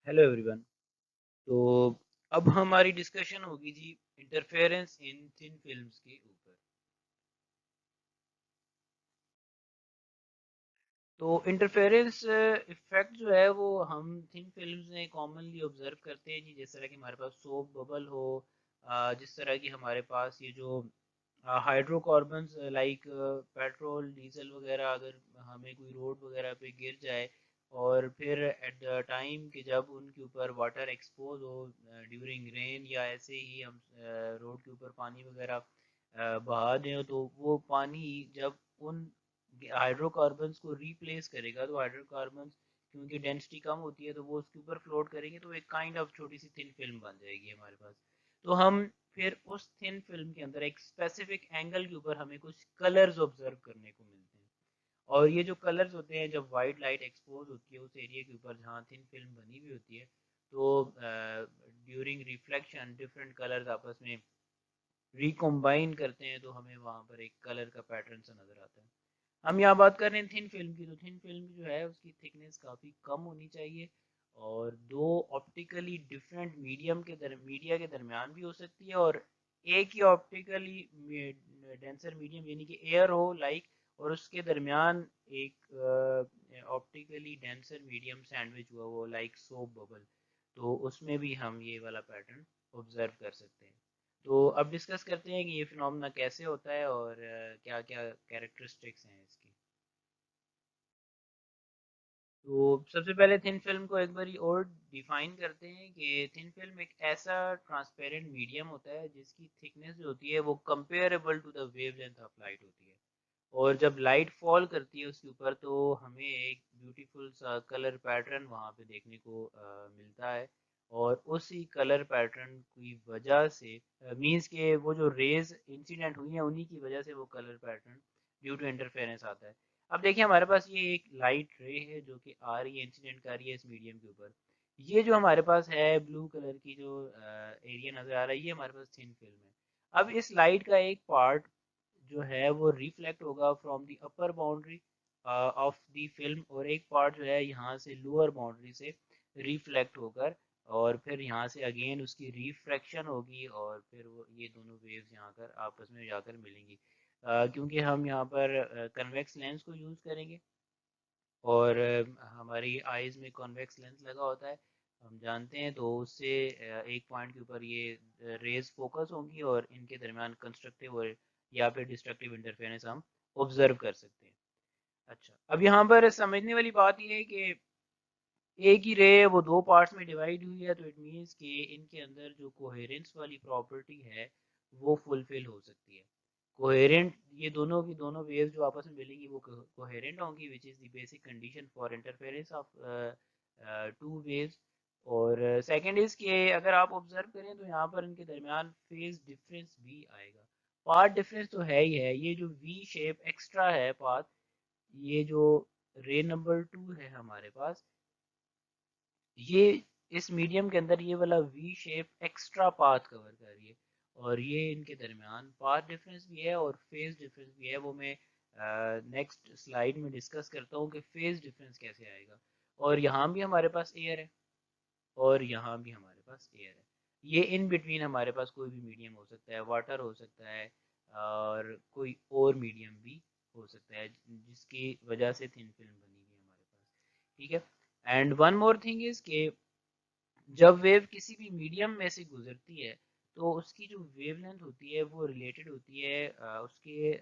Hello everyone. तो अब हमारी डिस्कशन होगी जी इंटरफेरेंस इन थिन फिल्म्स के ऊपर। तो इंटरफेरेंस इफेक्ट जो है वो हम थिन फिल्म्स में कॉमनली ऑब्जर्व करते हैं जी। जिस तरह की हमारे पास सोप बबल हो, जिस तरह की हमारे पास ये जो हाइड्रोकार्बन्स लाइक पेट्रोल डीजल वगैरह अगर हमें कोई रोड वगैरह पे गिर जाए और फिर एट द टाइम कि जब उनके ऊपर वाटर एक्सपोज हो ड्यूरिंग रेन या ऐसे ही हम रोड के ऊपर पानी वगैरह बहा दें तो वो पानी जब उन हाइड्रोकार्बन्स को रिप्लेस करेगा तो हाइड्रोकार्बन्स क्योंकि डेंसिटी कम होती है तो वो उसके ऊपर फ्लोट करेंगे तो एक काइंड ऑफ छोटी सी थिन फिल्म बन जाएगी हमारे पास। तो हम फिर उस थिन फिल्म के अंदर एक स्पेसिफिक एंगल के ऊपर हमें कुछ कलर्स ऑब्जर्व करने को मिलते हैं। और ये जो कलर्स होते हैं जब वाइट लाइट एक्सपोज होती है उस एरिया के ऊपर जहाँ थिन फिल्म बनी हुई होती है तो ड्यूरिंग रिफ्लेक्शन डिफरेंट कलर्स आपस में रिकम्बाइन करते हैं तो हमें वहाँ पर एक कलर का पैटर्न सा नजर आता है। हम यहाँ बात कर रहे हैं थिन फिल्म की, तो थिन फिल्म जो है उसकी थिकनेस काफ़ी कम होनी चाहिए और दो ऑप्टिकली डिफरेंट मीडिया के दरमियान भी हो सकती है और एक ही ऑप्टिकली डेंसर मीडियम यानी कि एयर हो लाइक और उसके दरमियान एक ऑप्टिकली डेंसर मीडियम सैंडविच हुआ वो लाइक सोप बबल। तो उसमें भी हम ये वाला पैटर्न ऑब्जर्व कर सकते हैं। तो अब डिस्कस करते हैं कि ये फिनोमेना कैसे होता है और क्या क्या कैरेक्टरिस्टिक्स हैं इसकी। तो सबसे पहले थिन फिल्म को एक बारी और डिफाइन करते हैं कि थिन फिल्म एक ऐसा ट्रांसपेरेंट मीडियम होता है जिसकी थिकनेस जो होती है वो comparable to the wavelength of light होती है। और जब लाइट फॉल करती है उसके ऊपर तो हमें एक ब्यूटीफुल सा कलर पैटर्न वहाँ पे देखने को मिलता है। और उसी कलर पैटर्न की वजह से मींस के वो जो रेज इंसिडेंट हुई हैं उन्हीं की वजह से वो colour pattern due to interference आता है। अब देखिए हमारे पास ये एक लाइट रे है जो कि आ रही है इंसिडेंट कर रही है इस मीडियम के ऊपर। ये जो हमारे पास है ब्लू कलर की जो एरिया नजर आ रहा है ये हमारे पास थिन फिल्म है। अब इस लाइट का एक पार्ट जो है वो रिफ्लेक्ट होगा from the upper boundary of the film और एक पार्ट जो है यहाँ से लोअर बाउंड्री से रिफ्लेक्ट होकर और फिर यहाँ से अगेन उसकी रिफ्रैक्शन होगी और फिर वो ये दोनों वेव्स यहाँ कर आपस में जाकर मिलेंगी। क्योंकि हम यहाँ पर कन्वेक्स लेंस को यूज़ करेंगे और हमारी आइज में कॉन्वेक्स लेंस लगा होता है हम जानते हैं तो उससे एक पॉइंट के ऊपर ये रेज फोकस होंगी और इनके दरमियान कंस्ट्रक्टिव और या फिर डिस्ट्रक्टिव इंटरफेरेंस हम ऑब्जर्व कर सकते हैं। अच्छा, अब यहाँ पर समझने वाली बात ये है कि एक ही रे है वो दो पार्ट्स में डिवाइड हुई है तो इट मीन्स कि इनके अंदर जो कोहेरेंस वाली प्रॉपर्टी है वो फुलफिल हो सकती है। कोहेरेंट ये दोनों की दोनों वेव्स जो आपस में मिलेंगी वो कोहेरेंट होंगी which is the basic condition for interference of two waves. और सेकंड इज कि अगर आप ऑब्जर्व करें तो यहाँ पर इनके दरमियान फेज डिफरेंस भी आएगा। पाथ डिफरेंस तो है ही है, ये जो वी शेप एक्स्ट्रा है पाथ, ये जो रे नंबर 2 है हमारे पास, ये इस मीडियम के अंदर ये वाला V shape extra path cover कर रही है और ये इनके दरमियान पाथ डिफरेंस भी है और फेज डिफरेंस भी है। वो मैं नेक्स्ट स्लाइड में डिस्कस करता हूँ कि फेज डिफरेंस कैसे आएगा। और यहाँ भी हमारे पास एयर है और यहाँ भी हमारे पास एयर है। ये इन बिटवीन हमारे पास कोई भी मीडियम हो सकता है, वाटर हो सकता है और कोई और मीडियम भी हो सकता है जिसकी वजह से थिन फिल्म बनी हुई है हमारे पास। ठीक है। And one more thing is के जब वेव किसी भी मीडियम में से गुजरती है तो उसकी जो वेवलेंथ होती है वो रिलेटेड होती है उसके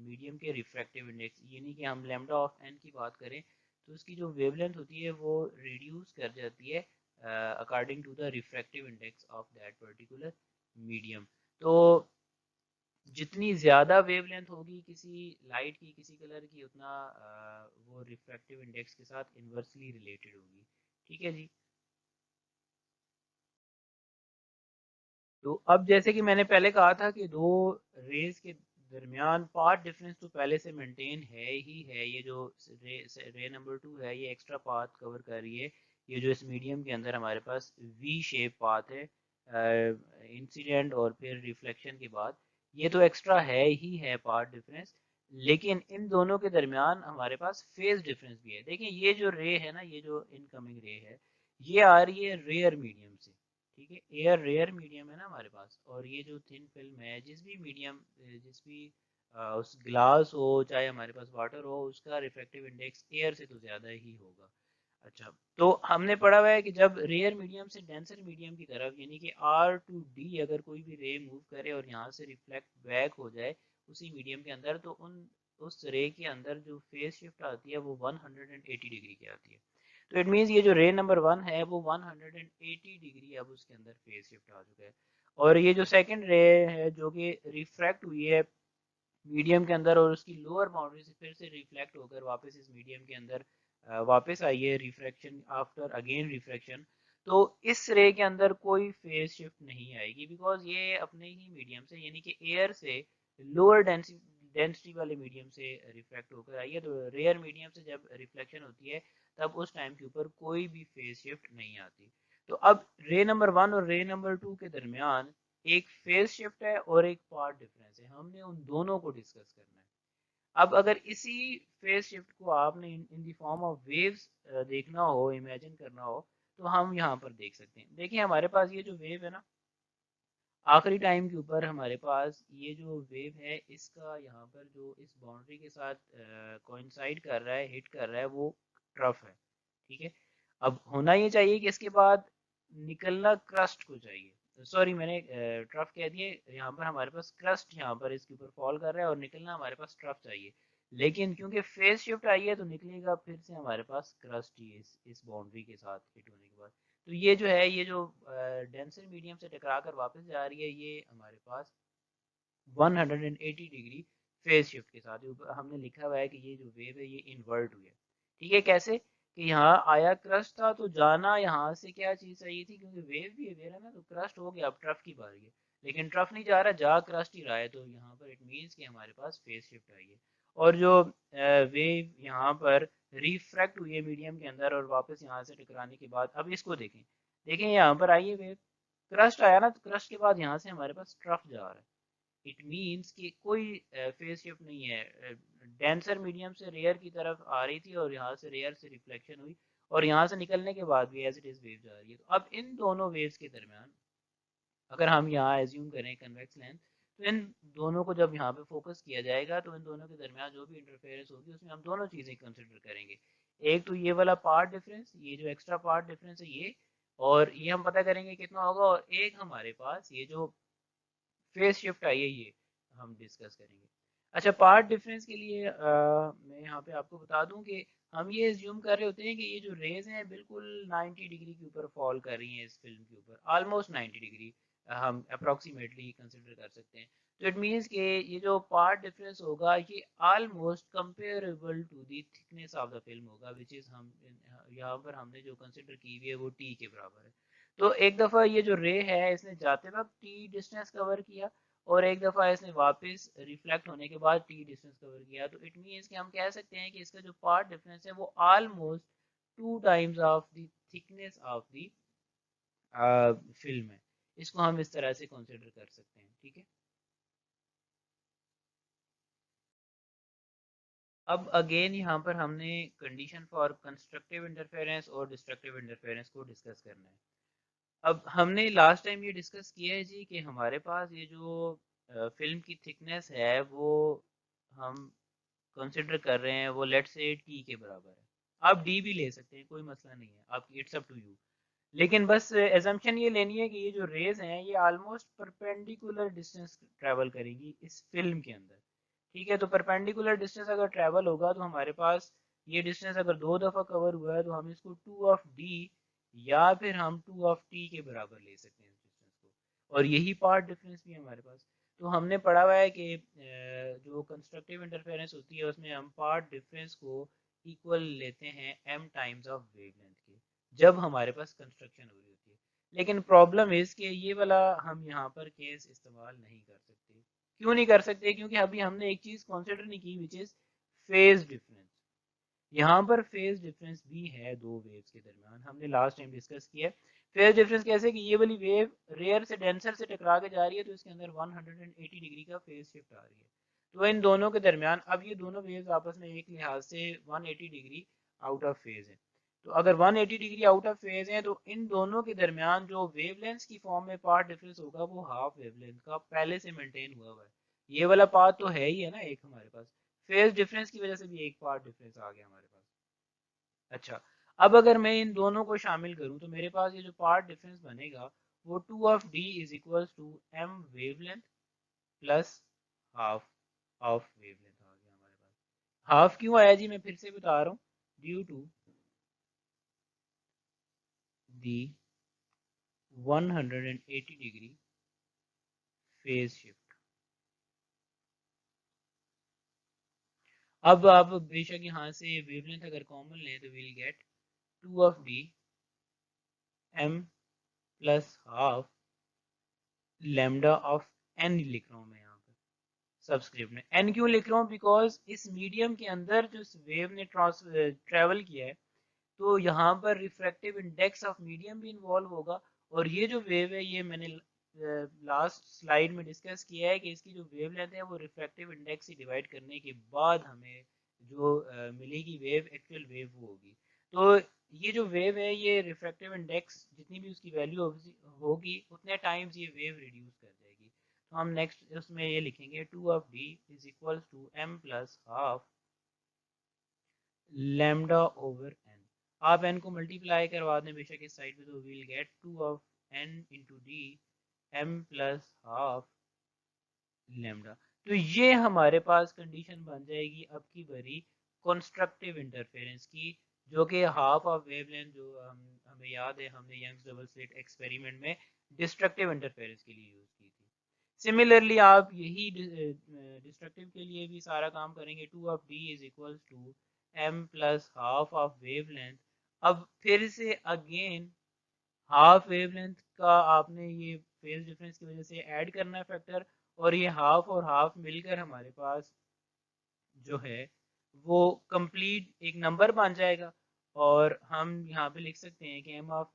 मीडियम के रिफ्रैक्टिव इंडेक्स यानी कि हम लैम्डा ऑफ एन की बात करें तो उसकी जो वेवलेंथ होती है वो रिड्यूस कर जाती है according to the refractive index of that particular medium. तो जितनी ज़्यादा वेवलेंथ होगी किसी लाइट की किसी कलर की उतना वो रिफ्रैक्टिव इंडेक्स के साथ इन्वर्सली रिलेटेड होगी। ठीक है जी। तो अब जैसे कि मैंने पहले कहा था कि दो रेज के दरमियान पाथ डिफरेंस तो पहले से मेंटेन है ही है। ये जो रे नंबर 2 है ये एक्स्ट्रा पाथ कवर कर रही है। ये जो इस मीडियम के अंदर हमारे पास वी शेप पाथ है इंसिडेंट और फिर रिफ्लेक्शन के बाद, ये तो एक्स्ट्रा है ही है पाथ डिफरेंस। लेकिन इन दोनों के दरमियान हमारे पास फेज डिफरेंस भी है। देखिए ये जो रे है ना, ये जो इनकमिंग रे है ये आ रही है रेयर मीडियम से, ठीक है, एयर रेयर मीडियम है ना हमारे पास, और ये जो थिन फिल्म है जिस भी मीडियम, जिस भी उस ग्लास हो चाहे हमारे पास वाटर हो, उसका रिफ्रैक्टिव इंडेक्स एयर से तो ज़्यादा ही होगा। अच्छा, तो हमने पढ़ा हुआ है कि जब रेयर मीडियम से डेंसर मीडियम की तरफ यानी कि R टू D अगर कोई भी रे मूव करे और यहाँ से रिफ्लेक्ट बैक हो जाए उसी मीडियम के अंदर, तो उस रे के अंदर जो फेज शिफ्ट आती है वो 180 डिग्री की आती है। तो इट मीन्स ये जो रे नंबर 1 है वो 180 डिग्री अब उसके अंदर फेज शिफ्ट आ चुका है। और ये जो सेकंड रे है जो कि रिफ्रैक्ट हुई है मीडियम के अंदर और उसकी लोअर बाउंड्री से फिर से रिफ्लेक्ट होकर वापस इस मीडियम के अंदर वापस आई है रिफ्रैक्शन आफ्टर अगेन रिफ्रैक्शन, तो इस रे के अंदर कोई फेज शिफ्ट नहीं आएगी बिकॉज ये अपने ही मीडियम से यानी कि एयर से लोअर डेंसिटी वाले मीडियम से रिफ्लेक्ट होकर आई है। तो रेयर मीडियम से जब रिफ्लेक्शन होती है तब उस टाइम के ऊपर कोई भी फेज शिफ्ट नहीं आती। तो अब रे नंबर 1 और रे नंबर 2 के दरमियान एक फेज शिफ्ट है और एक पार्ट डिफरेंस है, हमने उन दोनों को डिस्कस करना है। अब अगर इसी फेज शिफ्ट को आपने in the form of waves देखना हो, इमेजिन करना हो, तो हम यहाँ पर देख सकते हैं। देखिए हमारे पास ये जो वेव है ना, आखिरी टाइम के ऊपर हमारे पास ये जो वेव है इसका यहाँ पर जो इस बाउंड्री के साथ कोइंसाइड कर रहा है, हिट कर रहा है, वो ट्रफ है, ठीक है। अब होना ये चाहिए कि इसके बाद निकलना क्रस्ट को चाहिए, सॉरी मैंने ट्रफ कह दिए, यहाँ पर हमारे पास क्रस्ट यहाँ पर इसके ऊपर फॉल कर रहा है और निकलना हमारे पास ट्रफ चाहिए। लेकिन क्योंकि फेज शिफ्ट आई है तो निकलेगा फिर से हमारे पास क्रस्ट ही इस बाउंड्री के साथ हिट होने के बाद। तो ये जो है ये जो डेंसर मीडियम से टकरा कर वापस जा रही है ये हमारे पास 180 डिग्री फेज शिफ्ट के साथ हमने लिखा हुआ है कि ये जो वेव है ये इन्वर्ट हुई है। ठीक है, कैसे कि यहाँ आया क्रस्ट था तो जाना यहाँ से क्या चीज चाहिए थी, क्योंकि वेव भी वेव है ना, तो क्रस्ट हो गया, अब ट्रफ की बारी है, लेकिन ट्रफ नहीं जा रहा, जा क्रस्ट ही रहा है, तो यहाँ पर इट मीन्स कि हमारे पास फेज शिफ्ट आई है। और जो वेव यहाँ पर रिफ्रैक्ट हुई है मीडियम के अंदर और वापस यहाँ से टकराने के बाद, अब इसको देखें, देखें यहाँ पर आई है वेव, क्रस्ट आया ना, तो क्रस्ट के बाद यहाँ से हमारे पास ट्रफ जा रहा है। इट मीन्स कि कोई फेज शिफ्ट नहीं है, डेंसर मीडियम से रेयर की तरफ आ रही थी और यहाँ से रेयर से रिफ्लेक्शन हुई और यहाँ से निकलने के बाद भी एज इट इज वेव जा रही है। तो अब इन दोनों वेव्स के दरमियान अगर हम यहाँ एज्यूम करें कन्वेक्स लेंस, तो इन दोनों को जब यहाँ पे फोकस किया जाएगा तो इन दोनों के दरमियान जो भी इंटरफेरेंस होगी उसमें हम दोनों चीज़ें कंसिडर करेंगे। एक तो ये वाला पार्ट डिफरेंस, ये जो एक्स्ट्रा पार्ट डिफरेंस है ये, और ये हम पता करेंगे कितना होगा, और एक हमारे पास ये जो फेज शिफ्ट आई है ये हम डिस्कस करेंगे। अच्छा, पार्ट डिफरेंस के लिए मैं यहाँ पे आपको बता दूं कि हम ये एज्यूम कर रहे होते हैं कि ये जो रेज हैं बिल्कुल 90 डिग्री के ऊपर फॉल कर रही हैं इस फिल्म के ऊपर, ऑलमोस्ट 90 डिग्री हम अप्रोक्सीमेटली कंसिडर कर सकते हैं। तो इट मीन्स कि ये जो पार्ट डिफरेंस होगा ये almost comparable to the thickness of the film होगा, विच इज हम यहाँ पर हमने जो कंसिडर की हुई है वो टी के बराबर है। तो एक दफ़ा ये जो रे है इसने जाते वक्त टी डिस्टेंस कवर किया और एक दफ़ा इसने वापस रिफ्लेक्ट होने के बाद टी डिस्टेंस कवर किया, तो इट मीन्स कि हम कह सकते हैं कि इसका जो पार्ट डिफरेंस है वो almost 2 times of the thickness of the film है। इसको हम इस तरह से कंसिडर कर सकते हैं, ठीक है। अब अगेन यहाँ पर हमने कंडीशन फॉर कंस्ट्रक्टिव इंटरफेरेंस और डिस्ट्रक्टिव इंटरफेरेंस को डिस्कस करना है। अब हमने लास्ट टाइम ये डिस्कस किया है जी कि हमारे पास ये जो फिल्म की थिकनेस है वो हम कंसिडर कर रहे हैं, वो लेट से टी के बराबर है। आप डी भी ले सकते हैं, कोई मसला नहीं है, आप इट्स अप टू यू। लेकिन बस एजम्पशन ये लेनी है कि ये जो रेज हैं ये ऑलमोस्ट परपेंडिकुलर डिस्टेंस ट्रेवल करेगी इस फिल्म के अंदर, ठीक है। तो परपेंडिकुलर डिस्टेंस अगर ट्रेवल होगा तो हमारे पास ये डिस्टेंस अगर 2 दफ़ा कवर हुआ है तो हम इसको 2 ऑफ डी या फिर हम 2 ऑफ टी के बराबर ले सकते हैं इस डिस्टेंस को, और यही पार्ट डिफरेंस भी है हमारे पास। तो हमने पढ़ा हुआ है कि जो कंस्ट्रक्टिव इंटरफेरेंस होती है उसमें हम पार्ट डिफरेंस को इक्वल लेते हैं m टाइम्स ऑफ वेवलेंथ के, जब हमारे पास कंस्ट्रक्शन हो रही होती है। लेकिन प्रॉब्लम इस कि ये वाला हम यहाँ पर केस इस्तेमाल नहीं कर सकते। क्यों नहीं कर सकते? क्योंकि अभी हमने एक चीज कंसिडर नहीं की विच इज फेज डिफरेंस। यहाँ पर फेज डिफरेंस भी है दो वेव्स के दरमियान, हमने लास्ट टाइम डिस्कस किया है। फेज डिफरेंस कैसे कि ये वाली वेव रेयर से डेंसर से टकरा के जा रही है तो इसके अंदर 180 डिग्री का फेज शिफ्ट आ रही है। तो इन दोनों के दरमियान अब ये दोनों वेव्स आपस में एक लिहाज से 180 डिग्री आउट ऑफ फेज है। तो अगर 180 डिग्री आउट ऑफ फेज है तो इन दोनों के दरमियान जो वेवलेंथ की फॉर्म में पाथ डिफरेंस होगा वो हाफ वेवलेंथ का पहले से मेंटेन हुआ हुआ है। ये वाला पाथ तो है ही है ना एक हमारे पास, फेज डिफरेंस की वजह से भी एक पाथ डिफरेंस आ गया हमारे पास। अच्छा, अब अगर मैं इन दोनों को शामिल करूं तो मेरे पास ये जो पाथ डिफरेंस बनेगा वो 2 of d is equals to m wavelength plus half of wavelength आ गया हमारे पास। हाफ क्यों आया जी, मैं फिर से बता रहा हूँ, due to the 180 degree phase shift. अब आप बेशक यहाँ से वेवलेंथ अगर कॉमन लें तो will get 2 of D M plus half lambda of N लिख रहा हूँ मैं यहाँ पर सबस्क्रिप्ट में। एन क्यों लिख रहा हूँ, बिकॉज इस मीडियम के अंदर जो वेव ने ट्रेवल किया है तो यहाँ पर रिफ्रैक्टिव इंडेक्स ऑफ मीडियम भी इन्वॉल्व होगा। और ये जो वेव है ये मैंने लास्ट स्लाइड में डिस्कस किया है कि इसकी जो वेव लेंथ है वो रिफ्रैक्टिव इंडेक्स से डिवाइड करने के बाद हमें जो मिलेगी वेव, एक्चुअल वेव वो होगी। तो ये जो वेव है ये रिफ्रैक्टिव इंडेक्स जितनी भी उसकी वैल्यू होगी उतने टाइम्स ये वेव रिड्यूस कर जाएगी। तो हम नेक्स्ट उसमें ये लिखेंगे 2 of d is equals to m plus half lambda over n. आप एन को मल्टीप्लाई करवा दें बेशक इस साइड पे तो will get 2 of n into d M plus half lambda. तो ये हमारे पास कंडीशन बन जाएगी अब की बारी कंस्ट्रक्टिव इंटरफेरेंस की, जो कि हाफ ऑफ वेवलेंथ जो हमें याद है हमने यंग्स डबल स्लिट एक्सपेरिमेंट में डिस्ट्रक्टिव इंटरफेरेंस के लिए यूज की थी। सिमिलरली आप यही डिस्ट्रक्टिव के लिए भी सारा काम करेंगे। 2 of d is equals to m plus half of wavelength. अब फिर से अगेन हाफ वेवलेंथ का आपने ये फेज डिफरेंस की वजह से ऐड करना है फैक्टर, और ये हाफ और हाफ मिलकर हमारे पास जो है वो कंप्लीट एक नंबर बन जाएगा। और हम यहाँ पे लिख सकते हैं कि m of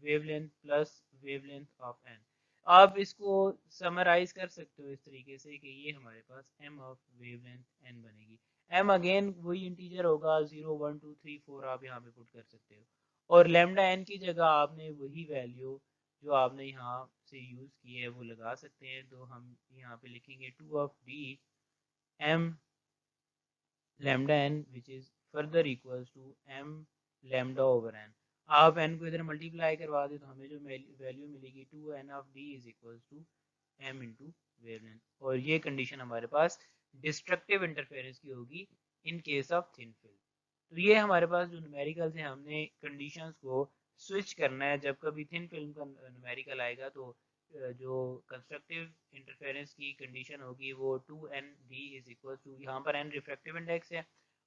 wavelength plus wavelength of n. आप इसको समराइज कर सकते हो इस तरीके से कि ये हमारे पास एम ऑफ वेवलेंथ एन बनेगी। एम अगेन वही इंटीजर होगा, 0 1 2 3 4 आप यहाँ पे पुट कर सकते हो। और लेमडा एन की जगह आपने वही वैल्यू जो आपने यहाँ से यूज की है वो लगा सकते हैं। तो हम यहाँ पे लिखेंगे 2 of D m lambda n which is further equals to m lambda over n। आप n को इधर मल्टीप्लाई करवा दें तो हमें जो वैल्यू मिलेगी 2n of d is equals to m into wavelength. और ये कंडीशन हमारे पास डिस्ट्रक्टिव इंटरफेरेंस की होगी in case of thin film. तो ये हमारे पास जो न्यूमेरिकल है हमने कंडीशंस को स्विच करना है। जब कभी थिन फिल्म का न्यूमेरिकल आएगा तो जो कंस्ट्रक्टिव इंटरफेरेंस की कंडीशन होगी वो 2n d is equal to, यहाँ पर n रिफ्रैक्टिव इंडेक्स है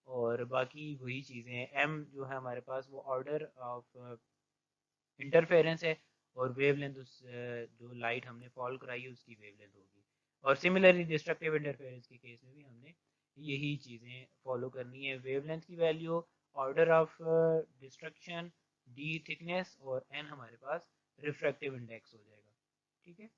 और बाकी वही चीज़ें हैं। m जो है हमारे पास वो ऑर्डर ऑफ इंटरफेरेंस है और वेवलेंथ उस जो लाइट हमने फॉल कराई है उसकी वेवलेंथ होगी। और सिमिलरली डिस्ट्रक्टिव इंटरफेरेंस के केस में भी हमने यही चीज़ें फॉलो करनी है। वेवलेंथ की value, order of destruction, d thickness और n हमारे पास रिफ्रैक्टिव इंडेक्स हो जाएगा। ठीक है।